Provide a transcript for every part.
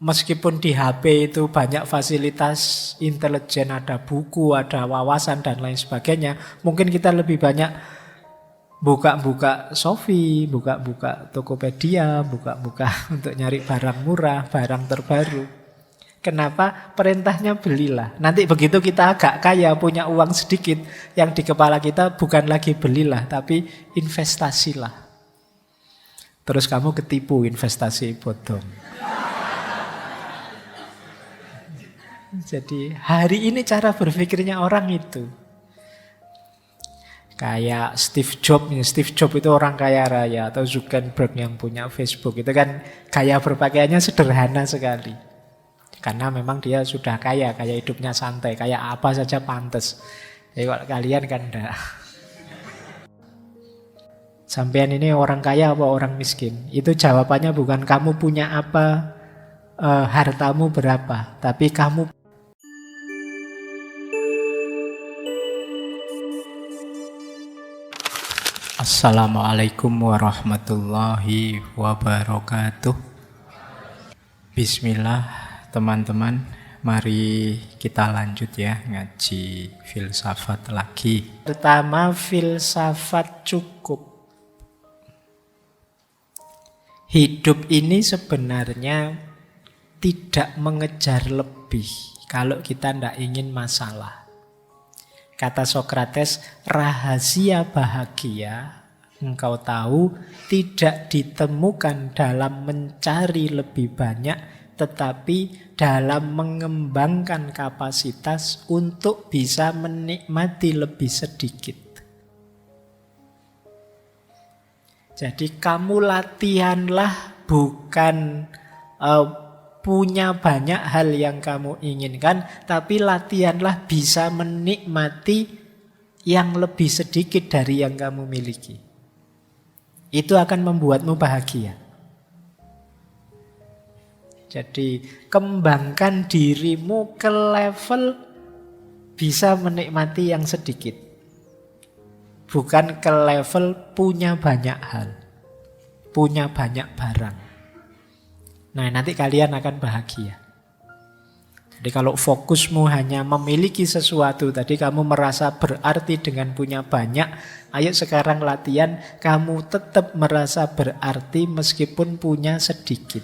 Meskipun di HP itu banyak fasilitas intelijen, ada buku, ada wawasan dan lain sebagainya, mungkin kita lebih banyak buka-buka Shopee, buka-buka Tokopedia, buka-buka untuk nyari barang murah, barang terbaru. Kenapa? Perintahnya belilah. Nanti begitu kita agak kaya, punya uang sedikit, yang di kepala kita bukan lagi belilah, tapi investasilah. Terus kamu ketipu investasi bodong. Jadi hari ini cara berpikirnya orang itu. Kayak Steve Jobs. Steve Jobs itu orang kaya raya. Atau Zuckerberg yang punya Facebook. Itu kan gaya berpakaiannya sederhana sekali. Karena memang dia sudah kaya. Kayak hidupnya santai. Kayak apa saja pantas. Jadi kalau kalian kan enggak. Sampean ini orang kaya apa orang miskin? Itu jawabannya bukan kamu punya apa, hartamu berapa. Tapi kamu Assalamualaikum warahmatullahi wabarakatuh. Bismillah teman-teman, mari kita lanjut ya ngaji filsafat lagi. Pertama, filsafat cukup. Hidup ini sebenarnya tidak mengejar lebih kalau kita tidak ingin masalah. Kata Sokrates, rahasia bahagia, engkau tahu, tidak ditemukan dalam mencari lebih banyak, tetapi dalam mengembangkan kapasitas untuk bisa menikmati lebih sedikit. Jadi kamu latihanlah bukan punya banyak hal yang kamu inginkan, tapi latihanlah bisa menikmati yang lebih sedikit dari yang kamu miliki. Itu akan membuatmu bahagia. Jadi kembangkan dirimu ke level bisa menikmati yang sedikit. Bukan ke level punya banyak hal, punya banyak barang. Nah, nanti kalian akan bahagia. Jadi kalau fokusmu hanya memiliki sesuatu, tadi kamu merasa berarti dengan punya banyak, ayo sekarang latihan, kamu tetap merasa berarti meskipun punya sedikit.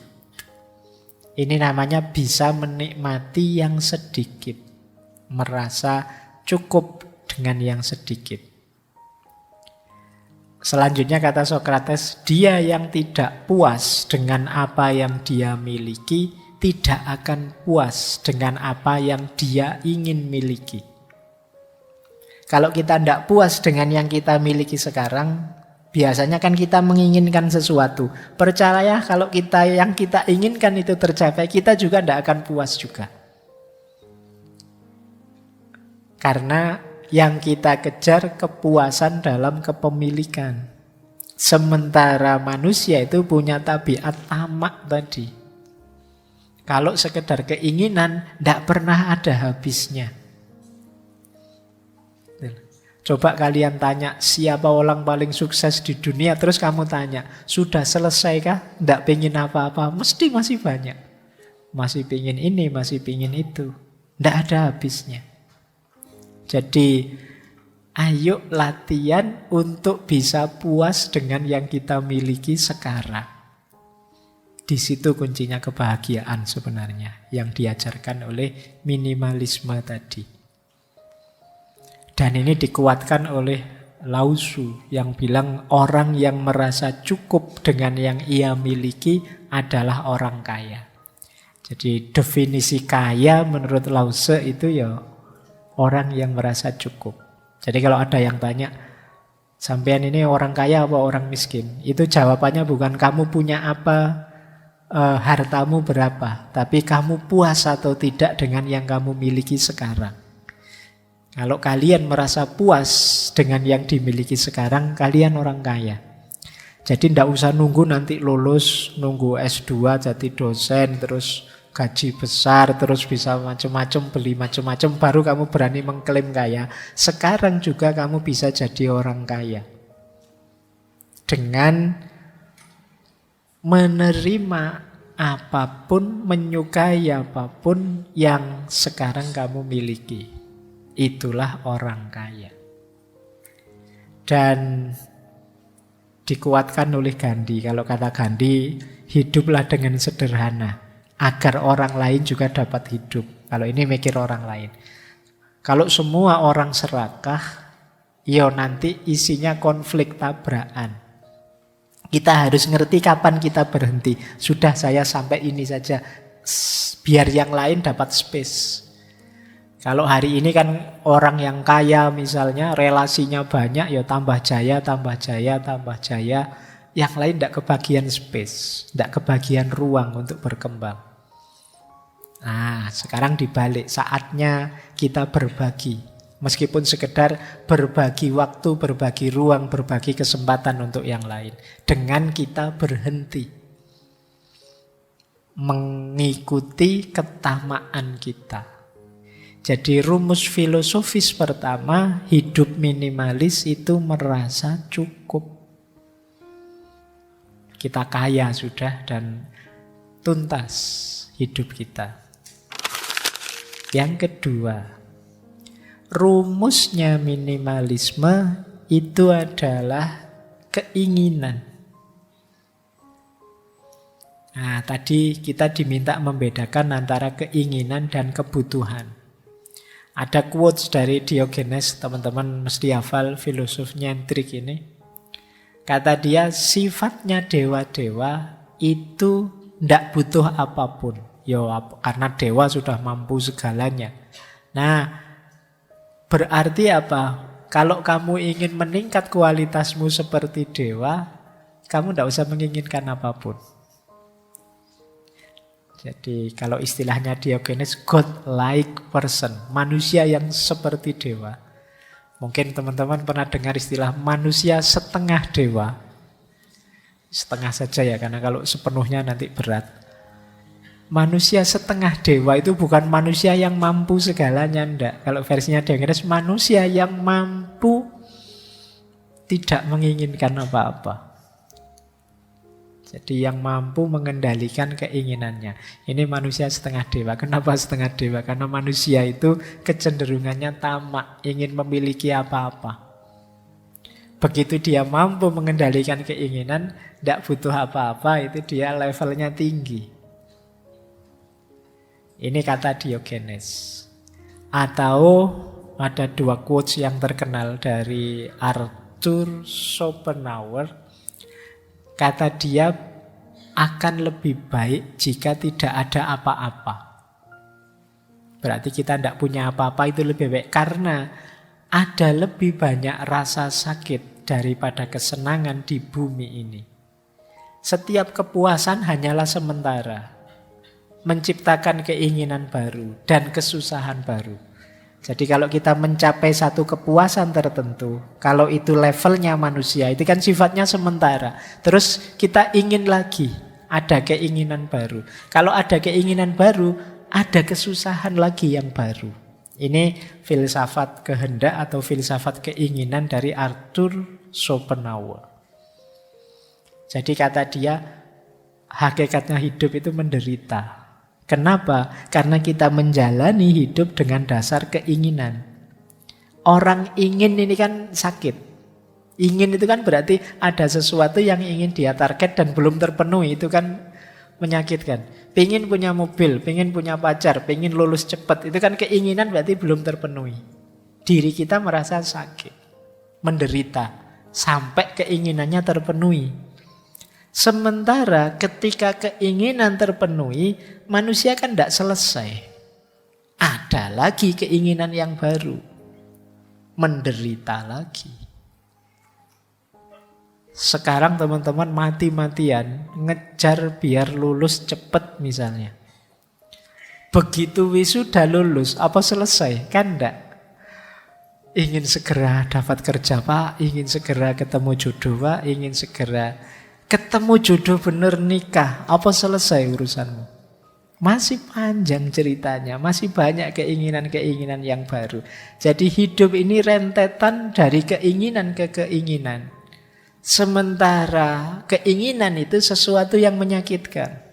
Ini namanya bisa menikmati yang sedikit. Merasa cukup dengan yang sedikit. Selanjutnya kata Sokrates, dia yang tidak puas dengan apa yang dia miliki, tidak akan puas dengan apa yang dia ingin miliki. Kalau kita tidak puas dengan yang kita miliki sekarang, biasanya kan kita menginginkan sesuatu. Percaya kalau yang kita inginkan itu tercapai, kita juga tidak akan puas juga. Karena yang kita kejar kepuasan dalam kepemilikan. Sementara manusia itu punya tabiat tamak tadi. Kalau sekedar keinginan, tidak pernah ada habisnya. Coba kalian tanya, siapa orang paling sukses di dunia? Terus kamu tanya, sudah selesaikah? Tidak pengen apa-apa? Mesti masih banyak. Masih pengen ini, masih pengen itu. Tidak ada habisnya. Jadi, ayo latihan untuk bisa puas dengan yang kita miliki sekarang. Di situ kuncinya kebahagiaan sebenarnya yang diajarkan oleh minimalisme tadi. Dan ini dikuatkan oleh Lao Tzu yang bilang orang yang merasa cukup dengan yang ia miliki adalah orang kaya. Jadi definisi kaya menurut Lao Tzu itu ya orang yang merasa cukup. Jadi kalau ada yang tanya, sampean ini orang kaya apa orang miskin? Itu jawabannya bukan kamu punya apa, hartamu berapa, tapi kamu puas atau tidak dengan yang kamu miliki sekarang. Kalau kalian merasa puas dengan yang dimiliki sekarang, kalian orang kaya. Jadi tidak usah nunggu nanti lulus, nunggu S2 jadi dosen, terus gaji besar, terus bisa macam-macam, beli macam-macam, baru kamu berani mengklaim kaya. Sekarang juga kamu bisa jadi orang kaya. Dengan menerima apapun, menyukai apapun yang sekarang kamu miliki. Itulah orang kaya. Dan dikuatkan oleh Gandhi. Kalau kata Gandhi, hiduplah dengan sederhana agar orang lain juga dapat hidup. Kalau ini mikir orang lain. Kalau semua orang serakah, ya nanti isinya konflik tabrakan. Kita harus ngerti kapan kita berhenti. Sudah, saya sampai ini saja, biar yang lain dapat space. Kalau hari ini kan orang yang kaya misalnya, relasinya banyak, ya tambah jaya, tambah jaya, tambah jaya. Yang lain tidak kebagian space, tidak kebagian ruang untuk berkembang. Nah, sekarang dibalik, saatnya kita berbagi. Meskipun sekedar berbagi waktu, berbagi ruang, berbagi kesempatan untuk yang lain. Dengan kita berhenti mengikuti ketamaan kita. Jadi rumus filosofis pertama, hidup minimalis itu merasa cukup. Kita kaya sudah dan tuntas hidup kita. Yang kedua, rumusnya minimalisme itu adalah keinginan. Nah, tadi kita diminta membedakan antara keinginan dan kebutuhan. Ada quotes dari Diogenes, teman-teman mesti hafal, filosof nyentrik ini. Kata dia, sifatnya dewa-dewa itu tidak butuh apapun. Karena dewa sudah mampu segalanya. Nah, berarti apa? Kalau kamu ingin meningkat kualitasmu seperti dewa, kamu tidak usah menginginkan apapun. Jadi kalau istilahnya Diogenes, God-like person, manusia yang seperti dewa. Mungkin teman-teman pernah dengar istilah manusia setengah dewa. Setengah saja ya, karena kalau sepenuhnya nanti berat. Manusia setengah dewa itu bukan manusia yang mampu segalanya, enggak. Kalau versinya Diogenes, manusia yang mampu tidak menginginkan apa-apa. Jadi yang mampu mengendalikan keinginannya. Ini manusia setengah dewa. Kenapa setengah dewa? Karena manusia itu kecenderungannya tamak, ingin memiliki apa-apa. Begitu dia mampu mengendalikan keinginan, tidak butuh apa-apa, itu dia levelnya tinggi. Ini kata Diogenes. Atau ada dua quotes yang terkenal dari Arthur Schopenhauer. Kata dia, akan lebih baik jika tidak ada apa-apa. Berarti kita tidak punya apa-apa, itu lebih baik. Karena ada lebih banyak rasa sakit daripada kesenangan di bumi ini. Setiap kepuasan hanyalah sementara. Menciptakan keinginan baru dan kesusahan baru. Jadi kalau kita mencapai satu kepuasan tertentu, kalau itu levelnya manusia, itu kan sifatnya sementara. Terus kita ingin lagi, ada keinginan baru. Kalau ada keinginan baru, ada kesusahan lagi yang baru. Ini filsafat kehendak atau filsafat keinginan dari Arthur Schopenhauer. Jadi kata dia, hakikatnya hidup itu menderita. Kenapa? Karena kita menjalani hidup dengan dasar keinginan. Orang ingin ini kan sakit. Ingin itu kan berarti ada sesuatu yang ingin dia target dan belum terpenuhi. Itu kan menyakitkan. Pengen punya mobil, pengen punya pacar, pengen lulus cepat. Itu kan keinginan berarti belum terpenuhi. Diri kita merasa sakit, menderita, sampai keinginannya terpenuhi. Sementara ketika keinginan terpenuhi, manusia kan tidak selesai. Ada lagi keinginan yang baru. Menderita lagi. Sekarang teman-teman mati-matian ngejar biar lulus cepat misalnya. Begitu wisuda lulus, apa selesai? Kan enggak. Ingin segera dapat kerja Pak, ingin segera ketemu jodoh Pak, ingin segera ketemu jodoh bener nikah, apa selesai urusanmu? Masih panjang ceritanya, masih banyak keinginan-keinginan yang baru. Jadi hidup ini rentetan dari keinginan ke keinginan. Sementara keinginan itu sesuatu yang menyakitkan.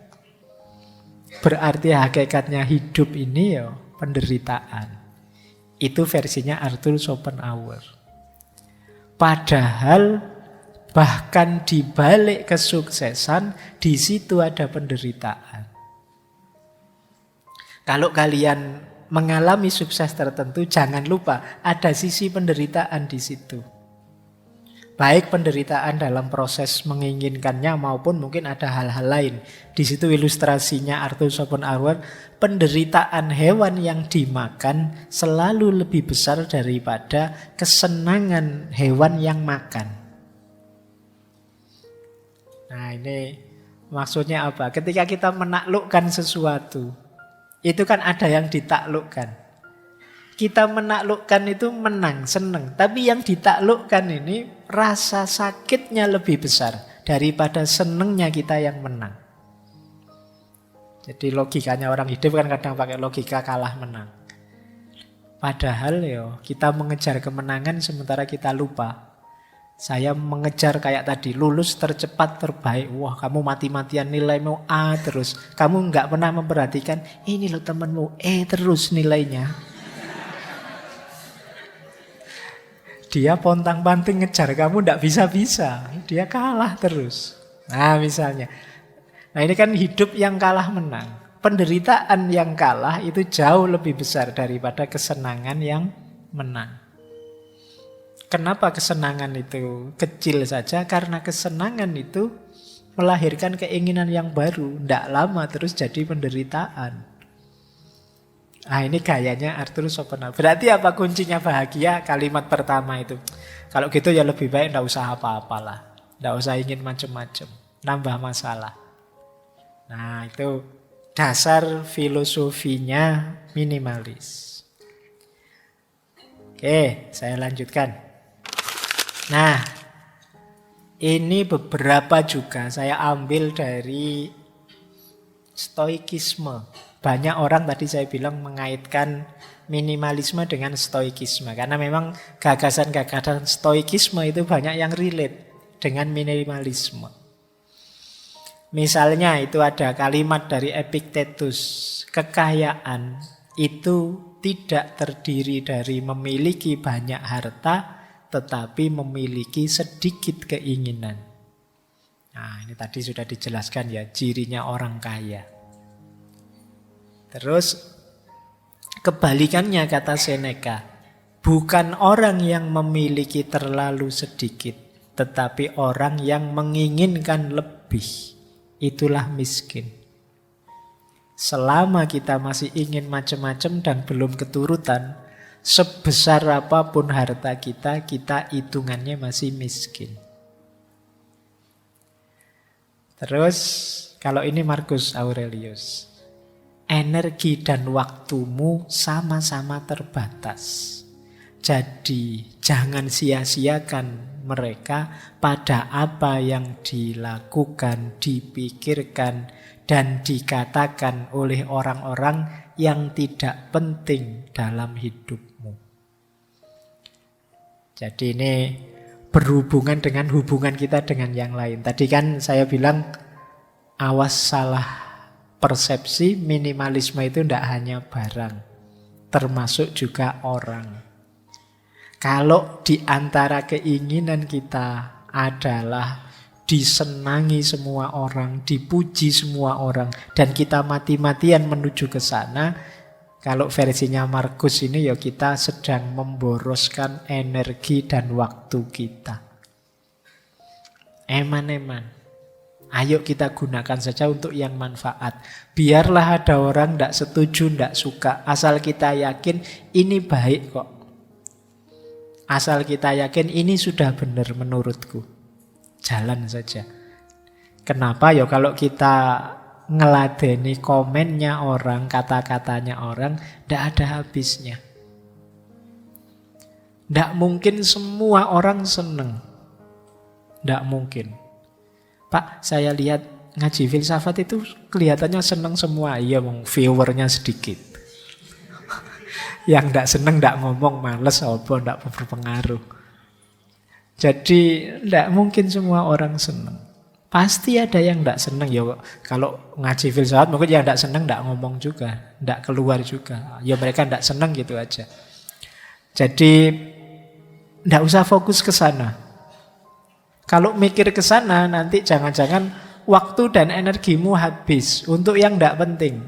Berarti hakikatnya hidup ini ya penderitaan. Itu versinya Arthur Schopenhauer. Padahal bahkan di balik kesuksesan, di situ ada penderitaan. Kalau kalian mengalami sukses tertentu, jangan lupa ada sisi penderitaan di situ. Baik penderitaan dalam proses menginginkannya maupun mungkin ada hal-hal lain. Di situ ilustrasinya Arthur Schopenhauer, penderitaan hewan yang dimakan selalu lebih besar daripada kesenangan hewan yang makan. Nah, ini maksudnya apa? Ketika kita menaklukkan sesuatu, itu kan ada yang ditaklukkan. Kita menaklukkan itu menang, senang. Tapi yang ditaklukkan ini rasa sakitnya lebih besar daripada senangnya kita yang menang. Jadi logikanya orang hidup kan kadang pakai logika kalah menang. Padahal ya kita mengejar kemenangan sementara kita lupa. Saya mengejar kayak tadi, lulus tercepat terbaik. Wah, kamu mati-matian nilaimu A terus. Kamu nggak pernah memperhatikan, ini loh temanmu E terus nilainya. Dia pontang-panting ngejar kamu nggak bisa-bisa. Dia kalah terus. Nah misalnya. Nah ini kan hidup yang kalah menang. Penderitaan yang kalah itu jauh lebih besar daripada kesenangan yang menang. Kenapa kesenangan itu kecil saja? Karena kesenangan itu melahirkan keinginan yang baru. Nggak lama terus jadi penderitaan. Ah ini gayanya Arthur Schopenhauer. Berarti apa kuncinya bahagia? Kalimat pertama itu. Kalau gitu ya lebih baik nggak usah apa-apalah. Nggak usah ingin macam-macam. Nambah masalah. Nah itu dasar filosofinya minimalis. Oke, saya lanjutkan. Nah, ini beberapa juga saya ambil dari stoikisme. Banyak orang tadi saya bilang mengaitkan minimalisme dengan stoikisme. Karena memang gagasan-gagasan stoikisme itu banyak yang relate dengan minimalisme. Misalnya itu ada kalimat dari Epictetus. Kekayaan itu tidak terdiri dari memiliki banyak harta, tetapi memiliki sedikit keinginan. Nah ini tadi sudah dijelaskan ya, cirinya orang kaya. Terus kebalikannya kata Seneca, bukan orang yang memiliki terlalu sedikit, tetapi orang yang menginginkan lebih. Itulah miskin. Selama kita masih ingin macam-macam dan belum keturutan, sebesar apapun harta kita, kita hitungannya masih miskin. Terus kalau ini Marcus Aurelius. Energi dan waktumu sama-sama terbatas. Jadi jangan sia-siakan mereka pada apa yang dilakukan, dipikirkan, dan dikatakan oleh orang-orang yang tidak penting dalam hidupmu. Jadi ini berhubungan dengan hubungan kita dengan yang lain. Tadi kan saya bilang awas salah persepsi, minimalisme itu tidak hanya barang, termasuk juga orang. Kalau di antara keinginan kita adalah disenangi semua orang, dipuji semua orang, dan kita mati-matian menuju ke sana, kalau versinya Marcus ini ya kita sedang memboroskan energi dan waktu kita. Eman-eman. Ayo kita gunakan saja untuk yang manfaat. Biarlah ada orang tidak setuju, tidak suka. Asal kita yakin ini baik kok. Asal kita yakin ini sudah benar menurutku. Jalan saja. Kenapa? Ya kalau kita ngeladeni komennya orang, kata-katanya orang, tidak ada habisnya. Tidak mungkin semua orang senang. Tidak mungkin. Pak, saya lihat ngaji filsafat itu kelihatannya senang semua. Iya, viewernya sedikit. Yang tidak senang tidak ngomong, males, apa, tidak berpengaruh. Jadi tidak mungkin semua orang senang. Pasti ada yang tidak senang. Ya kalau ngaji filsafat mungkin yang tidak senang tidak ngomong juga, tidak keluar juga. Ya mereka tidak senang gitu aja. Jadi tidak usah fokus ke sana. Kalau mikir ke sana nanti jangan-jangan waktu dan energimu habis untuk yang tidak penting.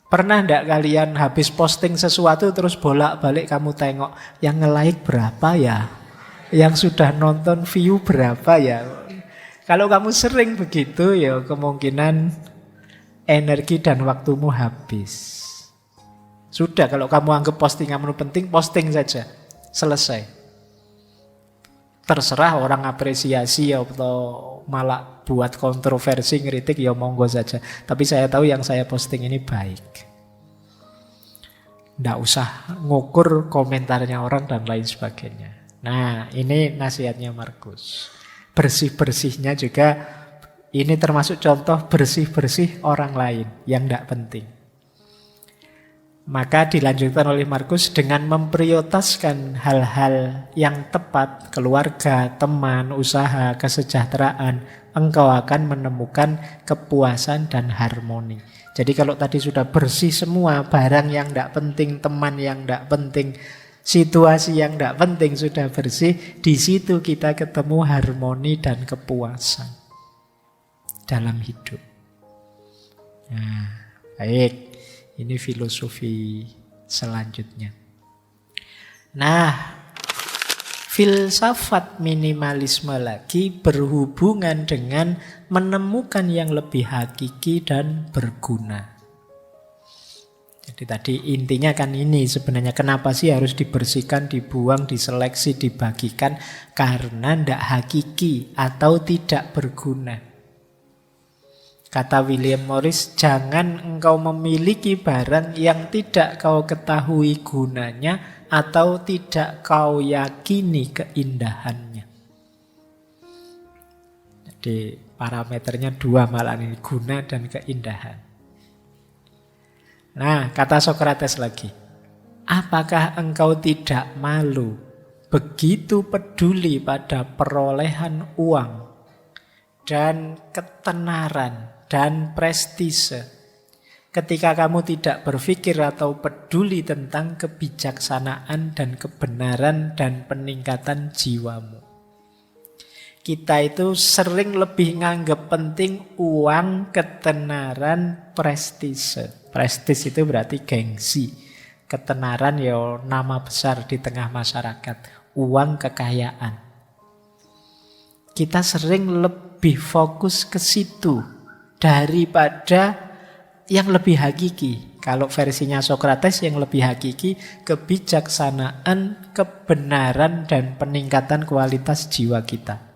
Pernah tidak kalian habis posting sesuatu terus bolak-balik kamu tengok yang nge-like berapa ya? Yang sudah nonton view berapa ya? Kalau kamu sering begitu ya kemungkinan energi dan waktumu habis. Sudah, kalau kamu anggap postinganmu penting, posting saja. Selesai. Terserah orang apresiasi atau malah buat kontroversi, ngeritik, ya monggo saja. Tapi saya tahu yang saya posting ini baik. Nggak usah ngukur komentarnya orang dan lain sebagainya. Nah, ini nasihatnya Markus. Bersih-bersihnya juga, ini termasuk contoh bersih-bersih orang lain yang tidak penting. Maka dilanjutkan oleh Markus dengan memprioritaskan hal-hal yang tepat, keluarga, teman, usaha, kesejahteraan, engkau akan menemukan kepuasan dan harmoni. Jadi kalau tadi sudah bersih semua, barang yang tidak penting, teman yang tidak penting, situasi yang tidak penting sudah bersih, di situ kita ketemu harmoni dan kepuasan dalam hidup. Nah, baik. Ini filosofi selanjutnya. Nah, filsafat minimalisme lagi berhubungan dengan menemukan yang lebih hakiki dan berguna. Jadi tadi intinya kan ini sebenarnya kenapa sih harus dibersihkan, dibuang, diseleksi, dibagikan? Karena tidak hakiki atau tidak berguna. Kata William Morris, jangan engkau memiliki barang yang tidak kau ketahui gunanya atau tidak kau yakini keindahannya. Jadi parameternya dua malah ini, guna dan keindahan. Nah, kata Sokrates lagi, apakah engkau tidak malu begitu peduli pada perolehan uang dan ketenaran dan prestise ketika kamu tidak berpikir atau peduli tentang kebijaksanaan dan kebenaran dan peningkatan jiwamu? Kita itu sering lebih nganggap penting uang, ketenaran, prestise. Prestis itu berarti gengsi. Ketenaran ya nama besar di tengah masyarakat. Uang, kekayaan. Kita sering lebih fokus ke situ daripada yang lebih hakiki. Kalau versinya Sokrates yang lebih hakiki, kebijaksanaan, kebenaran, dan peningkatan kualitas jiwa kita.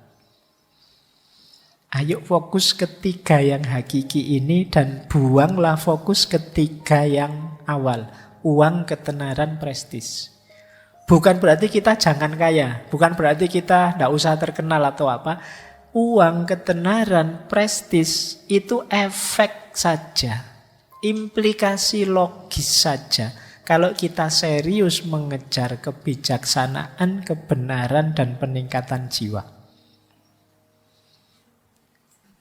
Ayo fokus ketiga yang hakiki ini dan buanglah fokus ketiga yang awal. Uang, ketenaran, prestis. Bukan berarti kita jangan kaya. Bukan berarti kita tidak usah terkenal atau apa. Uang, ketenaran, prestis itu efek saja. Implikasi logis saja. Kalau kita serius mengejar kebijaksanaan, kebenaran, dan peningkatan jiwa.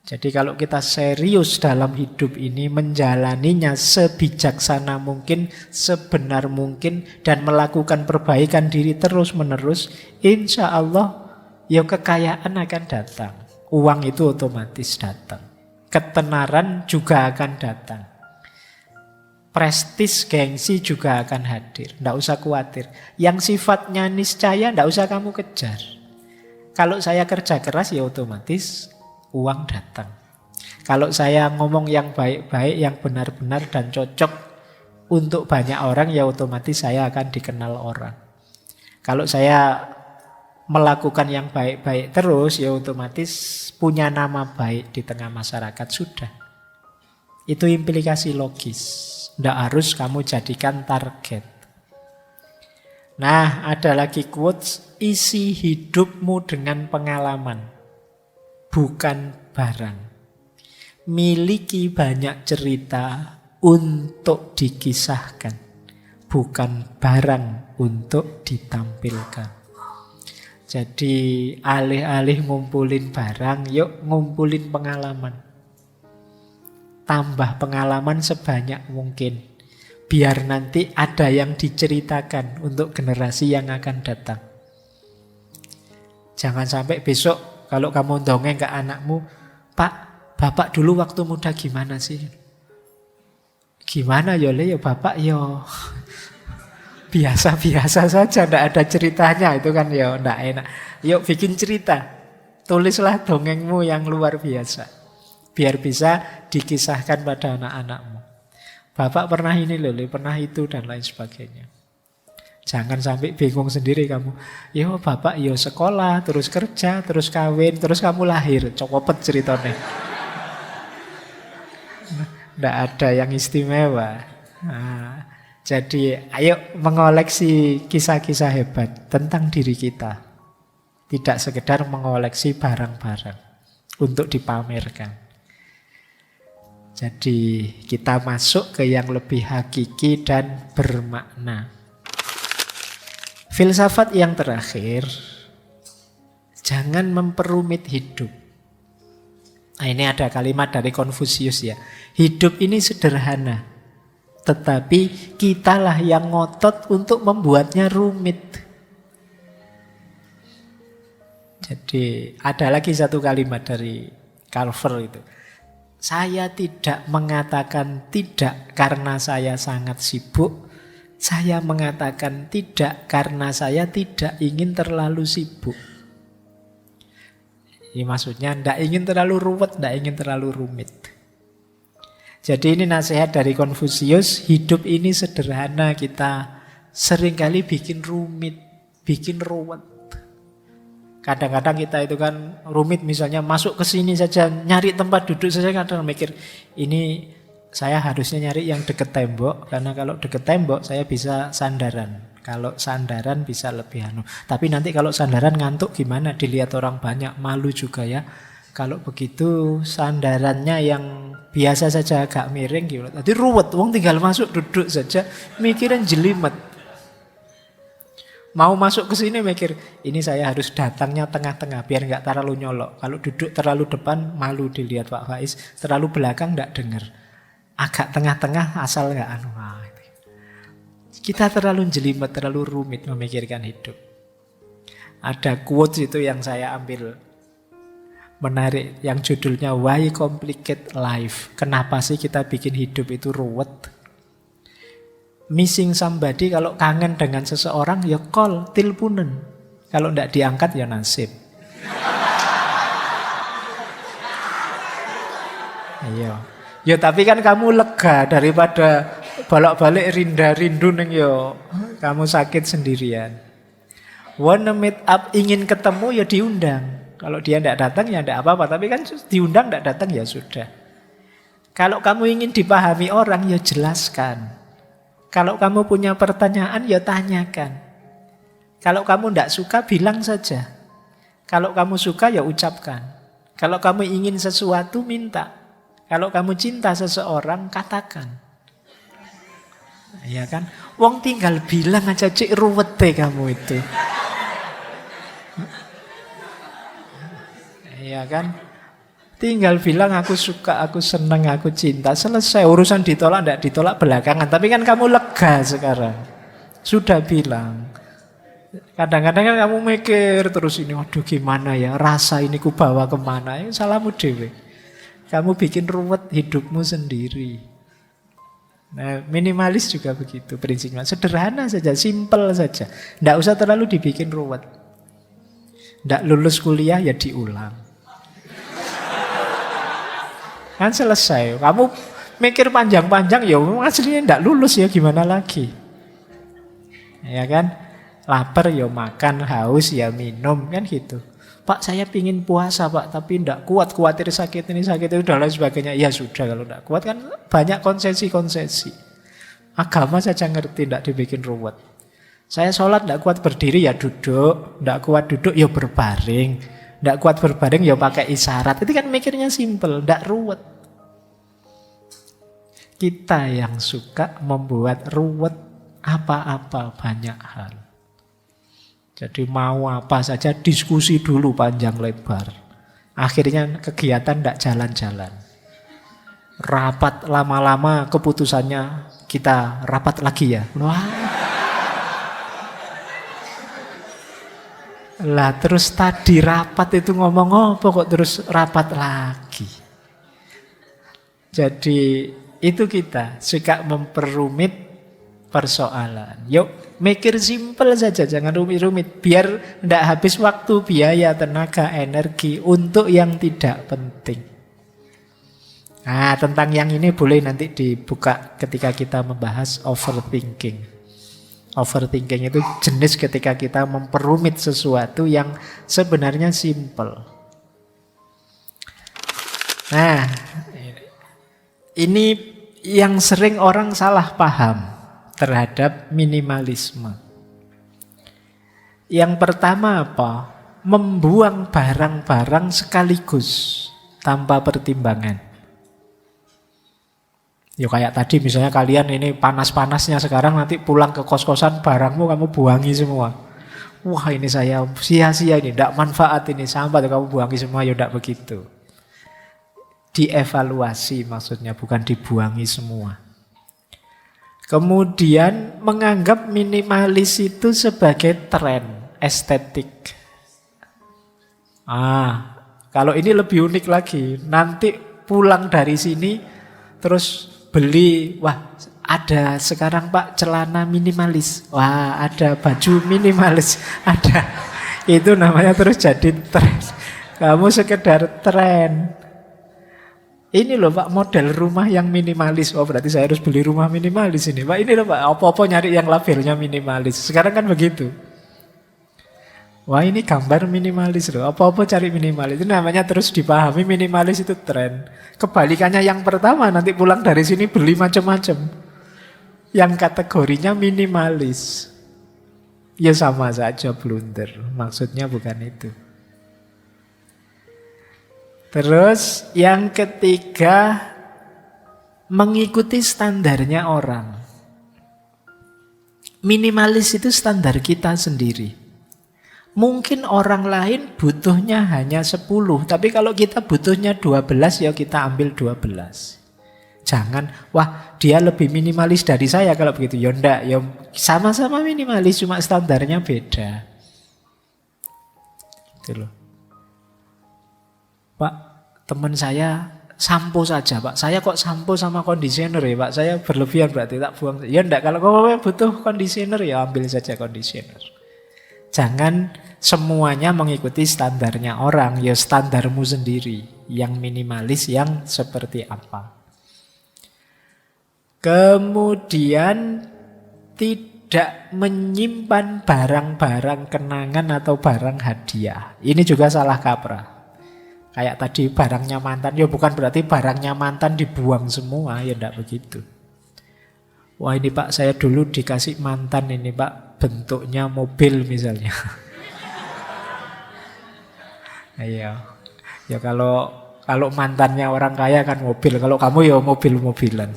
Jadi kalau kita serius dalam hidup ini, menjalaninya sebijaksana mungkin, sebenar mungkin, dan melakukan perbaikan diri terus-menerus, insya Allah ya kekayaan akan datang. Uang itu otomatis datang. Ketenaran juga akan datang. Prestis, gengsi juga akan hadir. Tidak usah khawatir. Yang sifatnya niscaya tidak usah kamu kejar. Kalau saya kerja keras ya otomatis uang datang. Kalau saya ngomong yang baik-baik, yang benar-benar dan cocok untuk banyak orang, ya otomatis saya akan dikenal orang. Kalau saya melakukan yang baik-baik terus, ya otomatis punya nama baik di tengah masyarakat sudah. Itu implikasi logis. Tidak harus kamu jadikan target. Nah, ada lagi quotes, isi hidupmu dengan pengalaman, bukan barang. Miliki banyak cerita untuk dikisahkan, bukan barang untuk ditampilkan. Jadi alih-alih ngumpulin barang, yuk ngumpulin pengalaman. Tambah pengalaman sebanyak mungkin. Biar nanti ada yang diceritakan untuk generasi yang akan datang. Jangan sampai besok kalau kamu dongeng ke anakmu, Pak, Bapak dulu waktu muda gimana sih? Gimana ya Le, ya Bapak ya biasa-biasa saja, tidak ada ceritanya, itu kan ya tidak enak. Yuk bikin cerita, tulislah dongengmu yang luar biasa, biar bisa dikisahkan pada anak-anakmu. Bapak pernah ini loh, pernah itu dan lain sebagainya. Jangan sampai bingung sendiri kamu. Yo bapak yo sekolah, terus kerja, terus kawin, terus kamu lahir. Copot ceritanya. Tidak ada yang istimewa. Nah, jadi ayo mengoleksi kisah-kisah hebat tentang diri kita. Tidak sekedar mengoleksi barang-barang untuk dipamerkan. Jadi kita masuk ke yang lebih hakiki dan bermakna. Filsafat yang terakhir, jangan memperumit hidup. Nah, ini ada kalimat dari Konfusius ya. Hidup ini sederhana, tetapi kitalah yang ngotot untuk membuatnya rumit. Jadi ada lagi satu kalimat dari Calver itu. Saya tidak mengatakan tidak karena saya sangat sibuk. Saya mengatakan tidak karena saya tidak ingin terlalu sibuk. Ini maksudnya tidak ingin terlalu ruwet, tidak ingin terlalu rumit. Jadi ini nasihat dari Konfusius, hidup ini sederhana, kita seringkali bikin rumit, bikin ruwet. Kadang-kadang kita itu kan rumit, misalnya masuk ke sini saja, nyari tempat duduk saja, kadang mikir, ini saya harusnya nyari yang deket tembok, karena kalau deket tembok saya bisa sandaran. Kalau sandaran bisa lebih anu. Tapi nanti kalau sandaran ngantuk gimana? Dilihat orang banyak, malu juga ya. Kalau begitu sandarannya yang biasa saja agak miring gitu. Tadi ruwet, wong tinggal masuk duduk saja, mikirin jelimet. Mau masuk ke sini mikir, ini saya harus datangnya tengah-tengah biar nggak terlalu nyolok. Kalau duduk terlalu depan malu dilihat Pak Faiz, terlalu belakang nggak dengar. Agak tengah-tengah asal nggak anu. Kita terlalu jelimet, terlalu rumit memikirkan hidup. Ada quotes itu yang saya ambil menarik, yang judulnya Why Complicate Life? Kenapa sih kita bikin hidup itu ruwet? Missing somebody, kalau kangen dengan seseorang ya call, tilpunen. Kalau tidak diangkat ya nasib. Iya. Ya tapi kan kamu lega daripada bolak-balik rindu neng yo. Kamu sakit sendirian. Wanna meet up, ingin ketemu ya diundang. Kalau dia tidak datang ya tidak apa-apa. Tapi kan diundang tidak datang ya sudah. Kalau kamu ingin dipahami orang ya jelaskan. Kalau kamu punya pertanyaan ya tanyakan. Kalau kamu tidak suka bilang saja. Kalau kamu suka ya ucapkan. Kalau kamu ingin sesuatu minta. Kalau kamu cinta seseorang katakan. Ya kan? Wong tinggal bilang aja cik ruwet deh kamu itu. Ya kan? Tinggal bilang aku suka, aku senang, aku cinta. Selesai, urusan ditolak tidak ditolak belakangan. Tapi kan kamu lega sekarang. Sudah bilang. Kadang-kadang kan kamu mikir terus ini, waduh gimana ya, rasa ini ku bawa kemana. Ya salahmu dewe. Kamu bikin ruwet hidupmu sendiri. Nah, minimalis juga begitu prinsipnya. Sederhana saja, simple saja. Tidak usah terlalu dibikin ruwet. Tidak lulus kuliah ya diulang. Kan selesai. Kamu mikir panjang-panjang ya aslinya tidak lulus ya gimana lagi. Ya kan? Lapar ya makan, haus ya minum, kan gitu. Pak saya pingin puasa Pak, tapi tidak kuat, khawatir sakit ini sakit itu dan lain sebagainya. Ya sudah, kalau tidak kuat kan banyak konsesi-konsesi. Agama saja ngerti, tidak dibikin ruwet. Saya sholat tidak kuat berdiri ya duduk, tidak kuat duduk ya berbaring, tidak kuat berbaring ya pakai isyarat. Itu kan mikirnya simple, tidak ruwet. Kita yang suka membuat ruwet apa-apa banyak hal. Jadi mau apa saja diskusi dulu panjang lebar. Akhirnya kegiatan tidak jalan-jalan. Rapat lama-lama keputusannya kita rapat lagi ya. Wah. Lah terus tadi rapat itu ngomong apa kok terus rapat lagi. Jadi itu kita suka memperumit persoalan. Yuk mikir simpel saja, jangan rumit-rumit. Biar tidak habis waktu, biaya, tenaga, energi untuk yang tidak penting. Nah, tentang yang ini boleh nanti dibuka ketika kita membahas overthinking. Overthinking itu jenis ketika kita memperumit sesuatu yang sebenarnya simple. Nah, ini yang sering orang salah paham terhadap minimalisme. Yang pertama apa? Membuang barang-barang sekaligus tanpa pertimbangan. Ya kayak tadi misalnya kalian ini panas-panasnya sekarang nanti pulang ke kos-kosan barangmu kamu buangi semua. Wah ini saya sia-sia ini, tidak manfaat ini, sampah kamu buangi semua, ya tidak begitu. Dievaluasi maksudnya, bukan dibuangi semua. Kemudian menganggap minimalis itu sebagai tren estetik. Kalau ini lebih unik lagi, nanti pulang dari sini terus beli, wah ada sekarang Pak celana minimalis, wah ada baju minimalis, ada. Itu namanya terus jadi tren. Kamu sekedar tren. Ini loh Pak model rumah yang minimalis. Oh berarti saya harus beli rumah minimalis ini Pak. Ini loh Pak, apa-apa nyari yang labelnya minimalis. Sekarang kan begitu. Wah ini gambar minimalis loh, apa-apa cari minimalis. Itu namanya terus dipahami minimalis itu tren. Kebalikannya yang pertama, nanti pulang dari sini beli macam-macam yang kategorinya minimalis. Ya sama saja blunder, maksudnya bukan itu. Terus yang ketiga, mengikuti standarnya orang. Minimalis itu standar kita sendiri. Mungkin orang lain butuhnya hanya 10, tapi kalau kita butuhnya 12 ya kita ambil 12. Jangan, wah dia lebih minimalis dari saya kalau begitu. Ya enggak, ya sama-sama minimalis, cuma standarnya beda. Gitu loh. Pak, teman saya sampo saja Pak. Saya kok sampo sama conditioner ya Pak. Saya berlebihan berarti tak buang. Ya enggak, kalau kamu butuh conditioner ya ambil saja conditioner. Jangan semuanya mengikuti standarnya orang, ya standarmu sendiri. Yang minimalis yang seperti apa. Kemudian tidak menyimpan barang-barang kenangan atau barang hadiah. Ini juga salah kaprah. Kayak tadi barangnya mantan, ya bukan berarti barangnya mantan dibuang semua, ya enggak begitu. Wah ini Pak, saya dulu dikasih mantan ini Pak, bentuknya mobil misalnya. Iya. Ya kalau mantannya orang kaya kan mobil, kalau kamu ya mobil-mobilan.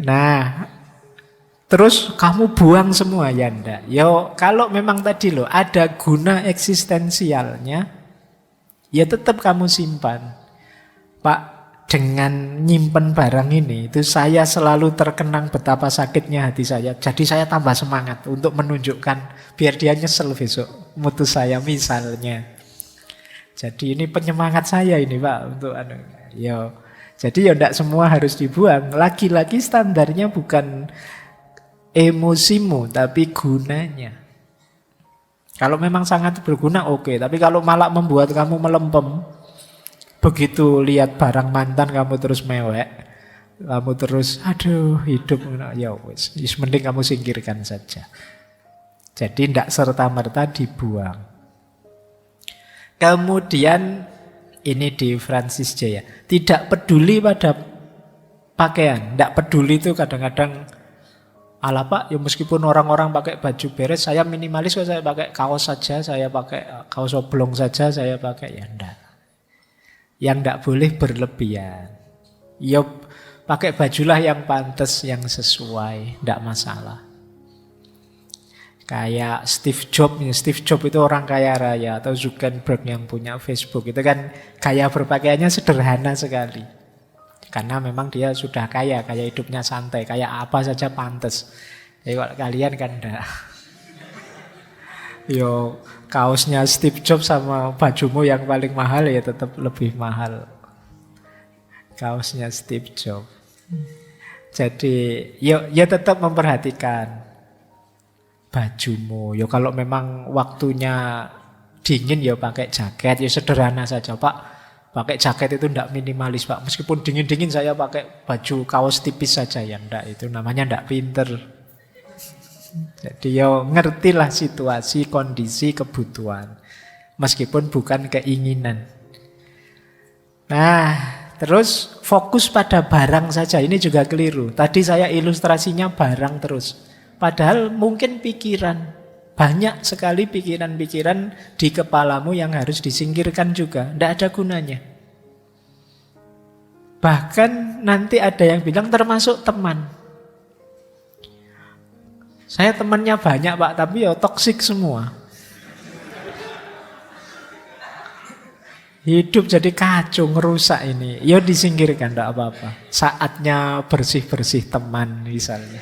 Nah, terus kamu buang semua ya enggak. Ya kalau memang tadi loh ada guna eksistensialnya, ya tetap kamu simpan. Pak, dengan nyimpen barang ini, itu saya selalu terkenang betapa sakitnya hati saya. Jadi saya tambah semangat untuk menunjukkan, biar dia nyesel besok mutus saya misalnya. Jadi ini penyemangat saya ini Pak untuk yo. Jadi ya enggak semua harus dibuang. Lagi-lagi standarnya bukan emosimu, tapi gunanya. Kalau memang sangat berguna oke, tapi kalau malah membuat kamu melempem, begitu lihat barang mantan kamu terus mewek, kamu terus aduh hidup, ya wis, mending kamu singkirkan saja. Jadi tidak serta-merta dibuang. Kemudian ini di Francis J ya, tidak peduli pada pakaian. Tidak peduli itu kadang-kadang ala Pak, ya meskipun orang-orang pakai baju beres, saya minimalis kok, saya pakai kaos saja, saya pakai kaos oblong saja, saya pakai, ya enggak. Yang tidak boleh berlebihan. Ya pakai bajulah yang pantas, yang sesuai, tidak masalah. Kayak Steve Jobs, Steve Jobs itu orang kaya raya, atau Zuckerberg yang punya Facebook, itu kan gaya berpakaiannya sederhana sekali. Karena memang dia sudah kaya, kayak hidupnya santai, kayak apa saja pantas. Jadi kalau kalian kan enggak. Yo, kaosnya Steve Jobs sama bajumu yang paling mahal ya tetap lebih mahal. Kaosnya Steve Jobs. Jadi, ya tetap memperhatikan bajumu. Ya kalau memang waktunya dingin ya pakai jaket, ya sederhana saja, Pak. Pakai jaket itu tidak minimalis, Pak. Meskipun dingin-dingin saya pakai baju kaos tipis saja, ya enggak, itu namanya enggak pinter. Jadi ya ngertilah situasi, kondisi, kebutuhan. Meskipun bukan keinginan. Nah, terus fokus pada barang saja, ini juga keliru. Tadi saya ilustrasinya barang terus. Padahal mungkin pikiran, banyak sekali pikiran-pikiran di kepalamu yang harus disingkirkan juga. Tidak ada gunanya. Bahkan nanti ada yang bilang termasuk teman. Saya temannya banyak, Pak, tapi ya toksik semua. Hidup jadi kacau, ngerusak ini. Ya disingkirkan, tidak apa-apa. Saatnya bersih-bersih teman misalnya.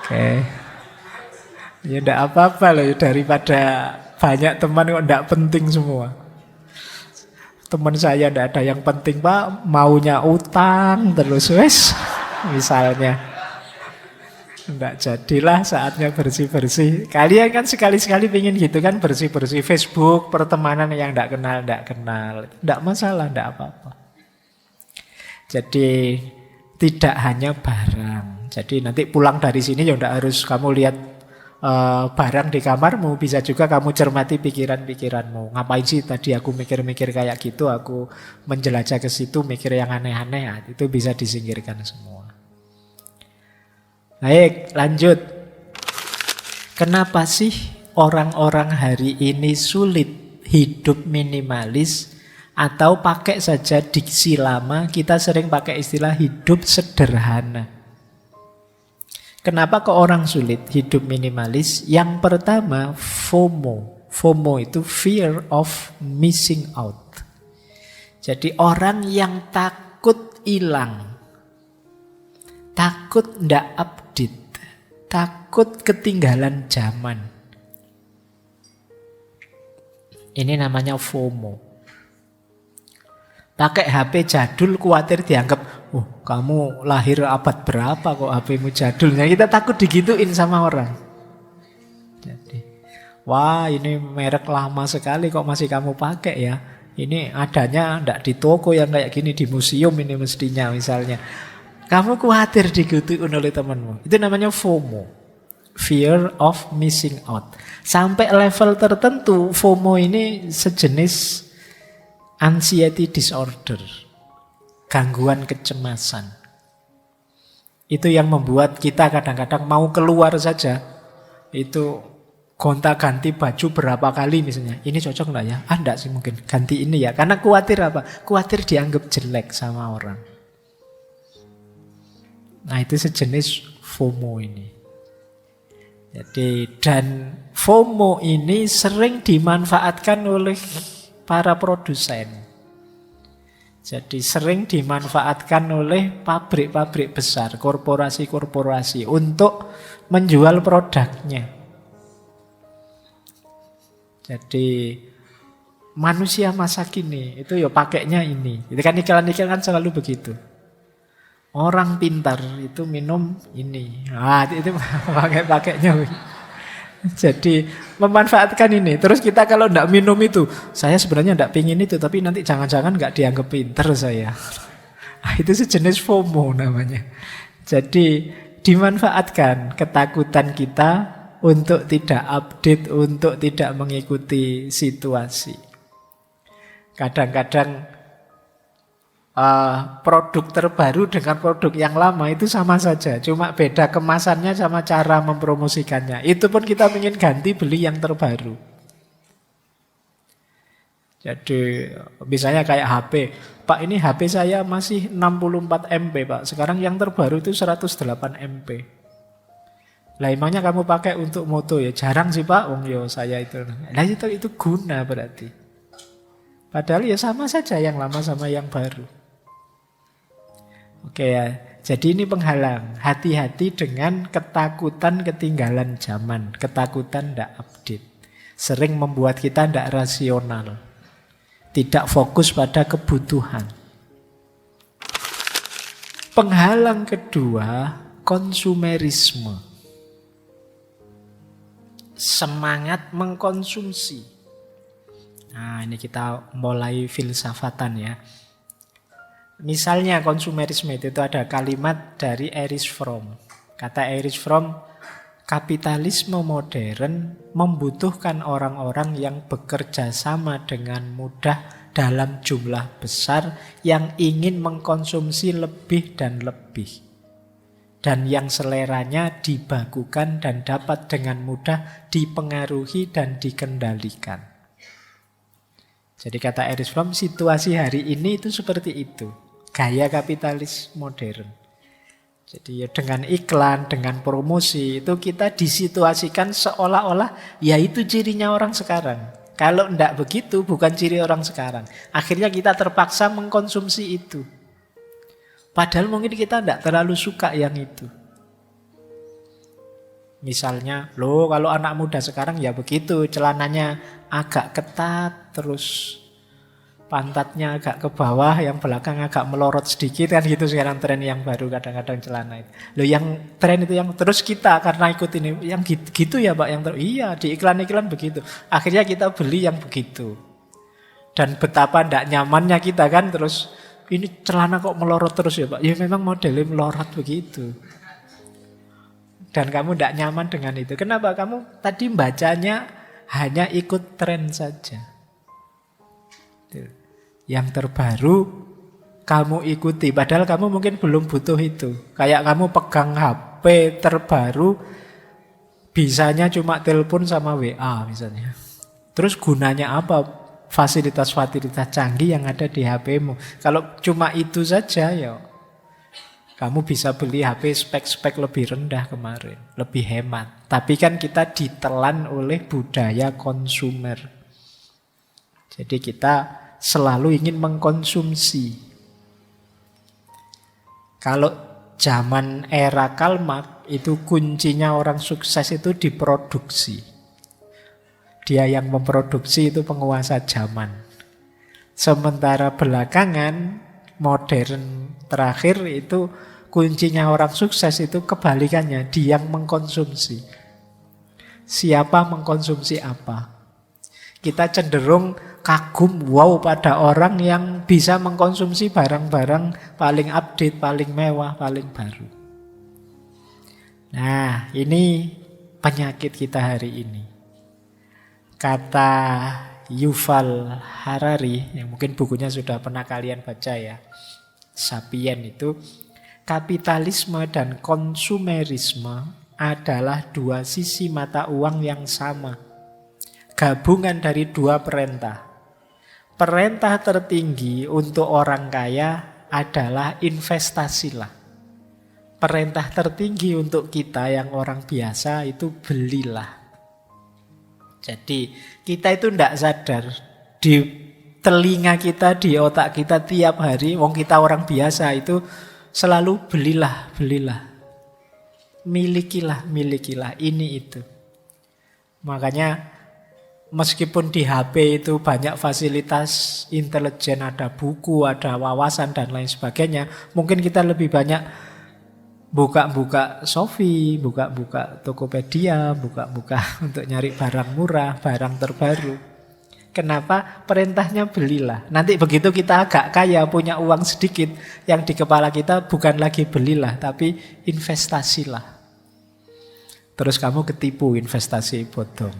Oke. Ya enggak apa-apa loh, daripada banyak teman kok enggak penting semua. Teman saya enggak ada yang penting, Pak, maunya utang terus wes misalnya. Enggak jadilah saatnya bersih-bersih. Kalian kan sekali-sekali pingin gitu kan, bersih-bersih Facebook, pertemanan yang enggak kenal. Enggak masalah, enggak apa-apa. Jadi tidak hanya barang. Jadi nanti pulang dari sini ya enggak harus kamu lihat barang di kamarmu, bisa juga kamu cermati pikiran-pikiranmu. Ngapain sih tadi aku mikir-mikir kayak gitu, aku menjelajah ke situ mikir yang aneh-aneh, ya, itu bisa disingkirkan semua. Baik, lanjut. Kenapa sih orang-orang hari ini sulit hidup minimalis atau pakai saja diksi lama, kita sering pakai istilah hidup sederhana. Kenapa kok orang sulit hidup minimalis? Yang pertama, FOMO. FOMO itu fear of missing out. Jadi orang yang takut hilang, takut ndak update, takut ketinggalan zaman. Ini namanya FOMO. Pakai HP jadul khawatir dianggap, kamu lahir abad berapa kok HP-mu jadul. Nah, kita takut digituin sama orang. Jadi, wah ini merek lama sekali kok masih kamu pakai ya. Ini adanya enggak di toko yang kayak gini, di museum ini mestinya misalnya. Kamu khawatir digituin oleh temanmu. Itu namanya FOMO. Fear of missing out. Sampai level tertentu FOMO ini sejenis anxiety disorder, gangguan kecemasan. Itu yang membuat kita kadang-kadang mau keluar saja, itu gonta-ganti baju berapa kali misalnya. Ini cocok enggak ya? Enggak sih mungkin, ganti ini ya. Karena khawatir apa? Khawatir dianggap jelek sama orang. Nah itu sejenis FOMO ini. Jadi, dan FOMO ini sering dimanfaatkan oleh para produsen. Jadi sering dimanfaatkan oleh pabrik-pabrik besar, korporasi-korporasi untuk menjual produknya. Jadi manusia masa kini itu ya pakainya ini. Itu kan iklan-iklan kan selalu begitu. Orang pintar itu minum ini. Itu pakainya. Jadi memanfaatkan ini. Terus kita kalau tidak minum itu, saya sebenarnya tidak pingin itu, tapi nanti jangan-jangan nggak dianggap pinter saya. Itu sejenis FOMO namanya. Jadi dimanfaatkan ketakutan kita untuk tidak update, untuk tidak mengikuti situasi. Kadang-kadang produk terbaru dengan produk yang lama itu sama saja, cuma beda kemasannya sama cara mempromosikannya. Itu pun kita ingin ganti beli yang terbaru. Jadi misalnya kayak HP, Pak ini HP saya masih 64 MB Pak, sekarang yang terbaru itu 108 MB. Lah emangnya kamu pakai untuk moto ya? Jarang sih Pak, wong yo saya itu. Nah itu guna berarti. Padahal ya sama saja yang lama sama yang baru. Oke ya, jadi ini penghalang. Hati-hati dengan ketakutan ketinggalan zaman, ketakutan tidak update. Sering membuat kita tidak rasional, tidak fokus pada kebutuhan. Penghalang kedua, konsumerisme. Semangat mengkonsumsi. Nah, ini kita mulai filsafatan ya. Misalnya konsumerisme itu ada kalimat dari Erich Fromm. Kata Erich Fromm, kapitalisme modern membutuhkan orang-orang yang bekerja sama dengan mudah dalam jumlah besar yang ingin mengkonsumsi lebih dan lebih. Dan yang seleranya dibakukan dan dapat dengan mudah dipengaruhi dan dikendalikan. Jadi kata Erich Fromm, situasi hari ini itu seperti itu. Gaya kapitalis modern. Jadi ya dengan iklan, dengan promosi, itu kita disituasikan seolah-olah ya itu cirinya orang sekarang. Kalau enggak begitu, bukan ciri orang sekarang. Akhirnya kita terpaksa mengkonsumsi itu. Padahal mungkin kita tidak terlalu suka yang itu. Misalnya, kalau anak muda sekarang ya begitu, celananya agak ketat, terus pantatnya agak ke bawah, yang belakang agak melorot sedikit, kan gitu sekarang tren yang baru kadang-kadang celana itu. Yang tren itu yang terus kita karena ikut ini, yang gitu ya Pak, yang iya di iklan-iklan begitu. Akhirnya kita beli yang begitu. Dan betapa tidak nyamannya kita kan terus. Ini celana kok melorot terus ya Pak? Ya memang modelnya melorot begitu. Dan kamu tidak nyaman dengan itu. Kenapa? Kamu tadi bacanya hanya ikut tren saja. Yang terbaru kamu ikuti. Padahal kamu mungkin belum butuh itu. Kayak kamu pegang HP terbaru, bisanya cuma telepon sama WA misalnya. Terus gunanya apa? Fasilitas-fasilitas canggih yang ada di HP-mu. Kalau cuma itu saja ya kamu bisa beli HP spek-spek lebih rendah kemarin, lebih hemat. Tapi kan kita ditelan oleh budaya konsumer. Jadi kita selalu ingin mengkonsumsi. Kalau zaman era Karl Marx itu kuncinya orang sukses itu diproduksi. Dia yang memproduksi itu penguasa zaman. Sementara belakangan modern terakhir itu kuncinya orang sukses itu kebalikannya. Dia yang mengkonsumsi. Siapa mengkonsumsi apa? Kita cenderung kagum wow pada orang yang bisa mengkonsumsi barang-barang paling update, paling mewah, paling baru. Nah, ini penyakit kita hari ini. Kata Yuval Harari, yang mungkin bukunya sudah pernah kalian baca ya, Sapien itu, kapitalisme dan konsumerisme adalah dua sisi mata uang yang sama. Gabungan dari dua perintah. Perintah tertinggi untuk orang kaya adalah investasilah. Perintah tertinggi untuk kita yang orang biasa itu belilah. Jadi kita itu tidak sadar di telinga kita, di otak kita tiap hari, wong kita orang biasa itu selalu belilah, milikilah, ini itu. Makanya meskipun di HP itu banyak fasilitas intelijen, ada buku, ada wawasan dan lain sebagainya, mungkin kita lebih banyak buka-buka Shopee, buka-buka Tokopedia, buka-buka untuk nyari barang murah, barang terbaru. Kenapa? Perintahnya belilah. Nanti begitu kita agak kaya, punya uang sedikit, yang di kepala kita bukan lagi belilah, tapi investasilah. Terus kamu ketipu investasi bodong.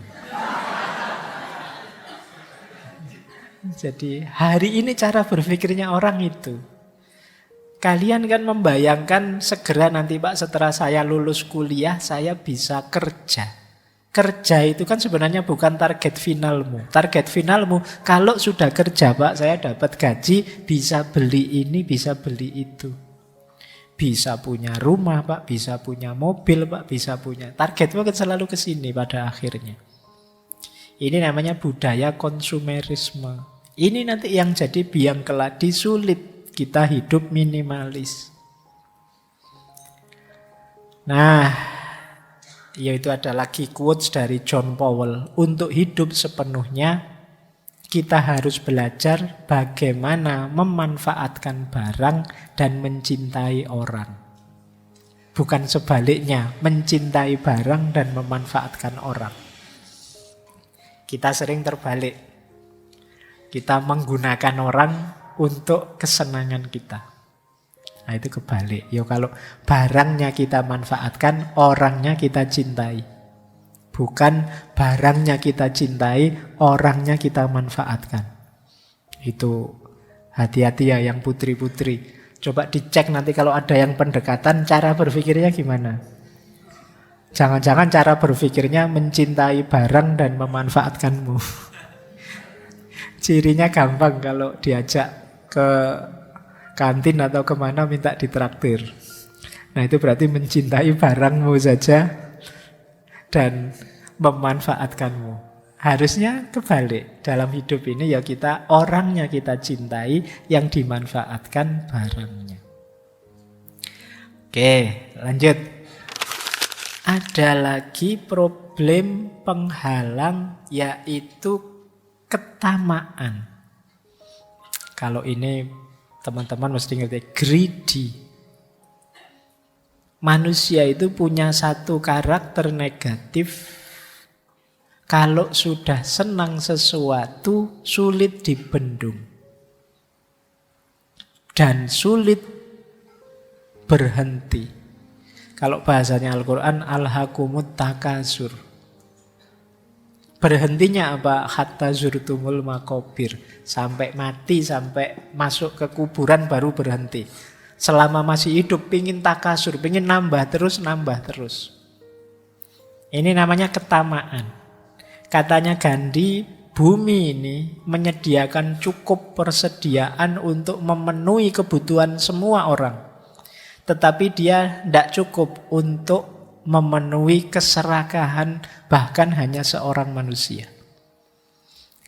Jadi hari ini cara berpikirnya orang itu. Kalian kan membayangkan segera nanti Pak setelah saya lulus kuliah saya bisa kerja. Kerja itu kan sebenarnya bukan target finalmu. Target finalmu kalau sudah kerja Pak saya dapat gaji, bisa beli ini, bisa beli itu. Bisa punya rumah, Pak, bisa punya mobil, Pak, bisa punya. Targetmu kan selalu ke sini pada akhirnya. Ini namanya budaya konsumerisme. Ini nanti yang jadi biang keladi, sulit kita hidup minimalis. Nah, yaitu ada lagi quotes dari John Powell. Untuk hidup sepenuhnya, kita harus belajar bagaimana memanfaatkan barang dan mencintai orang. Bukan sebaliknya, mencintai barang dan memanfaatkan orang. Kita sering terbalik. Kita menggunakan orang untuk kesenangan kita. Nah, itu kebalik. Ya, kalau barangnya kita manfaatkan, orangnya kita cintai. Bukan barangnya kita cintai, orangnya kita manfaatkan. Itu hati-hati ya yang putri-putri. Coba dicek nanti kalau ada yang pendekatan, cara berpikirnya gimana. Jangan-jangan cara berpikirnya mencintai barang dan memanfaatkanmu. Cirinya gampang kalau diajak ke kantin atau kemana minta ditraktir. Nah, itu berarti mencintai barangmu saja dan memanfaatkanmu. Harusnya kebalik. Dalam hidup ini ya kita orangnya kita cintai, yang dimanfaatkan barangnya. Oke, lanjut. Ada lagi problem penghalang, yaitu ketamaan. Kalau ini teman-teman mesti ngerti, greedy. Manusia itu punya satu karakter negatif. Kalau sudah senang sesuatu, sulit dibendung. Dan sulit berhenti. Kalau bahasanya Al-Quran, alhaqumut takasur. Berhentinya apa? Hatta zurtumul maqabir. Sampai mati, sampai masuk ke kuburan baru berhenti. Selama masih hidup pingin takasur, pingin nambah terus. Ini namanya ketamaan. Katanya Gandhi, bumi ini menyediakan cukup persediaan untuk memenuhi kebutuhan semua orang. Tetapi dia tidak cukup untuk memenuhi keserakahan bahkan hanya seorang manusia.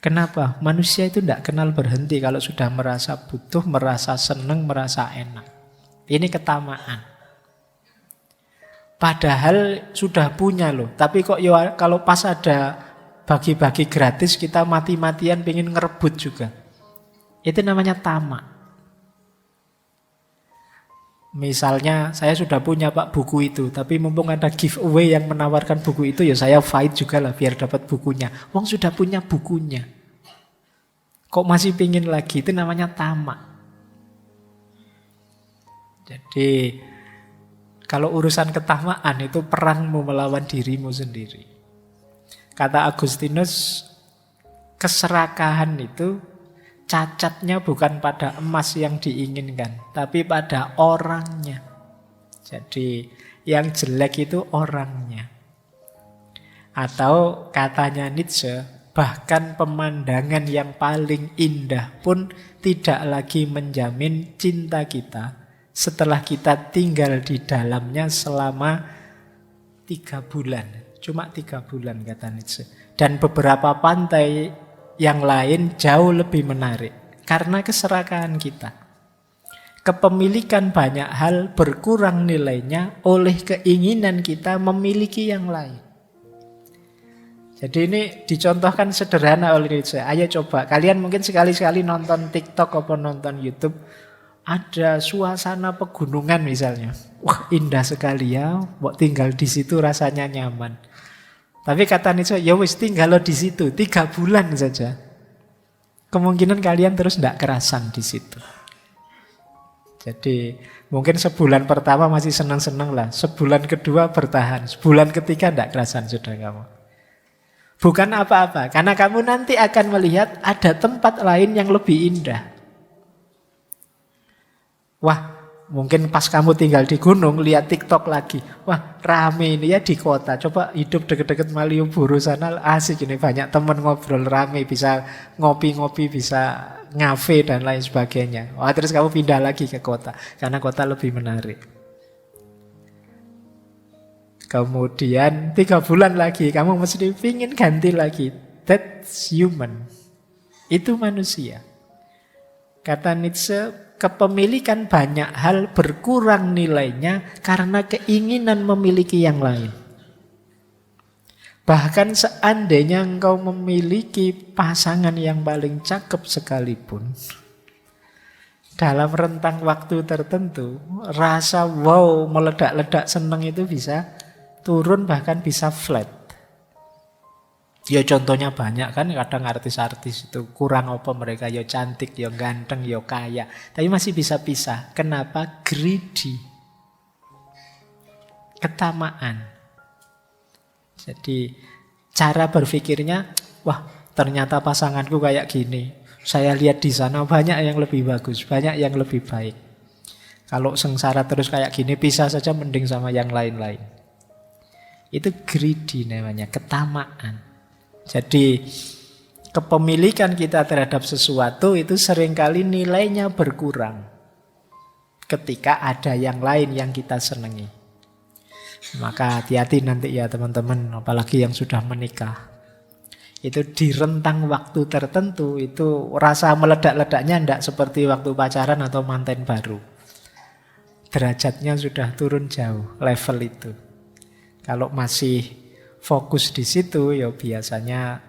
Kenapa? Manusia itu tidak kenal berhenti kalau sudah merasa butuh, merasa senang, merasa enak. Ini ketamaan. Padahal sudah punya loh. Tapi kok ya kalau pas ada bagi-bagi gratis kita mati-matian pengen ngerebut juga. Itu namanya tamak. Misalnya saya sudah punya Pak buku itu, tapi mumpung ada giveaway yang menawarkan buku itu, ya saya fight juga lah biar dapat bukunya. Wong sudah punya bukunya. Kok masih pingin lagi? Itu namanya tamak. Jadi kalau urusan ketamaan itu perangmu melawan dirimu sendiri. Kata Agustinus, keserakahan itu cacatnya bukan pada emas yang diinginkan, tapi pada orangnya. Jadi yang jelek itu orangnya. Atau katanya Nietzsche, bahkan pemandangan yang paling indah pun tidak lagi menjamin cinta kita setelah kita tinggal di dalamnya selama 3 bulan. Cuma 3 bulan kata Nietzsche. Dan beberapa pantai yang lain jauh lebih menarik karena keserakahan kita. Kepemilikan banyak hal berkurang nilainya oleh keinginan kita memiliki yang lain. Jadi ini dicontohkan sederhana oleh Nietzsche. Ayo coba, kalian mungkin sekali-sekali nonton TikTok atau nonton YouTube. Ada suasana pegunungan misalnya. Wah, indah sekali ya. Mau tinggal di situ rasanya nyaman. Tapi kata Nietzsche, ya wis tinggal di situ 3 bulan saja. Kemungkinan kalian terus tidak kerasan di situ. Jadi mungkin sebulan pertama masih senang-senang lah. Sebulan kedua bertahan. Sebulan ketiga tidak kerasan sudah kamu. Bukan apa-apa. Karena kamu nanti akan melihat ada tempat lain yang lebih indah. Wah, mungkin pas kamu tinggal di gunung, lihat TikTok lagi. Wah, rame ini ya di kota. Coba hidup deket-deket Malioboro sana, asik ini. Banyak teman ngobrol rame, bisa ngopi-ngopi, bisa ngafe dan lain sebagainya. Wah, terus kamu pindah lagi ke kota. Karena kota lebih menarik. Kemudian 3 bulan lagi kamu mesti pingin ganti lagi. That's human. Itu manusia. Kata Nietzsche, kepemilikan banyak hal berkurang nilainya karena keinginan memiliki yang lain. Bahkan seandainya engkau memiliki pasangan yang paling cakep sekalipun, dalam rentang waktu tertentu, rasa wow meledak-ledak seneng itu bisa turun, bahkan bisa flat. Ya contohnya banyak kan, kadang artis-artis itu kurang apa mereka, ya cantik, ya ganteng, ya kaya, tapi masih bisa pisah. Kenapa? Greedy. Ketamaan. Jadi cara berpikirnya, wah ternyata pasanganku kayak gini. Saya lihat di sana banyak yang lebih bagus, banyak yang lebih baik. Kalau sengsara terus kayak gini, pisah saja mending sama yang lain-lain. Itu greedy namanya, ketamaan. Jadi kepemilikan kita terhadap sesuatu itu seringkali nilainya berkurang ketika ada yang lain yang kita senangi. Maka hati-hati nanti ya teman-teman, apalagi yang sudah menikah. Itu di rentang waktu tertentu itu rasa meledak-ledaknya tidak seperti waktu pacaran atau manten baru. Derajatnya sudah turun jauh level itu. Kalau masih fokus di situ ya biasanya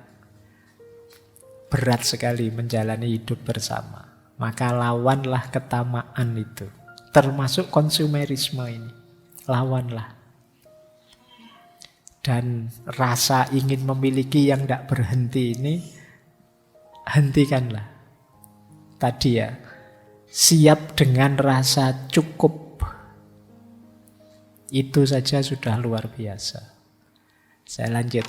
berat sekali menjalani hidup bersama. Maka lawanlah ketamaan itu. Termasuk konsumerisme ini. Lawanlah. Dan rasa ingin memiliki yang tidak berhenti ini, hentikanlah. Tadi ya, siap dengan rasa cukup. Itu saja sudah luar biasa. Saya lanjut.